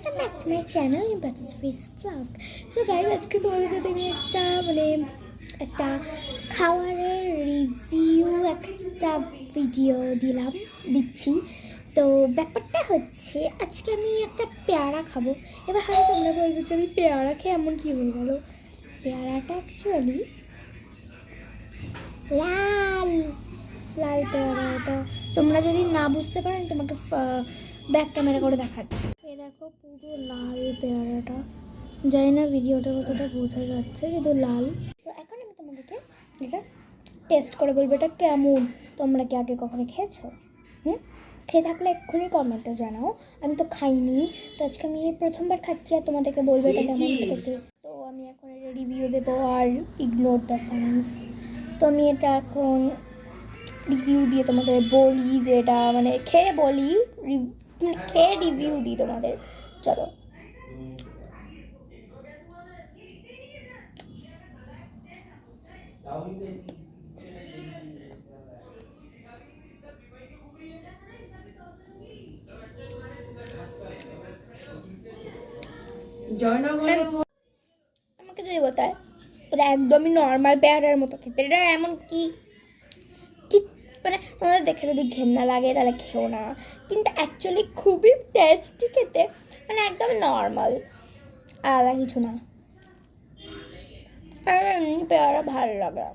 Welcome back to my channel impressive fish blog. So guys, আজকে তোমাদের সাথে আমি একটা খাবারের রিভিউ একটা ভিডিও দিচ্ছি। তো ব্যাপারটা হচ্ছে, আজকে আমি একটা পেয়ারা খাবো। এবার হয়তো তোমরা বলবে যে আমি পেয়ারা খেয়ে এমন কী হয়ে গেল। পেয়ারাটা অ্যাকচুয়ালি লাল লাল পেয়ারা। এটা তোমরা যদি না বুঝতে পারো, আমি তোমাকে ব্যাক ক্যামেরা করে দেখাচ্ছি। এই দেখো, পুরো লাল পেয়ারাটা। জানি না ভিডিওটা কতটা বোঝা যাচ্ছে, কিন্তু লাল। তো এখন আমি তোমাদেরকে এটা টেস্ট করে বলবো এটা কেমন। তোমরা কি আগে কখনো খেয়েছো? খেয়ে থাকলে এক্ষুনি কমেন্টে জানাও। আমি তো খাইনি, তো আজকে আমি প্রথমবার খাচ্ছি আর তোমাদেরকে বলবো এটা কেমন খেতে। তো আমি এখন এটা রিভিউ দেবো, আর ইগনোর দ্য সাউন্ডস। তো আমি এটা এখন রিভিউ দিয়ে তোমাদের বলি যে এটা খেয়ে বলি, খেয়ে রিভিউ দিই তোমাদের। চলো। আমাকে যদি বলতায় এটা একদমই নর্মাল পেয়ারার মতো খেতে, এটা এমন কি তোমাদের দেখে যদি ঘেন্না লাগে তাহলে খেও না, কিন্তু অ্যাকচুয়ালি খুবই টেস্টি খেতে, একদম নর্মাল, আলাদা কিছু না। আর এমনি পেয়ারা ভালো লাগে।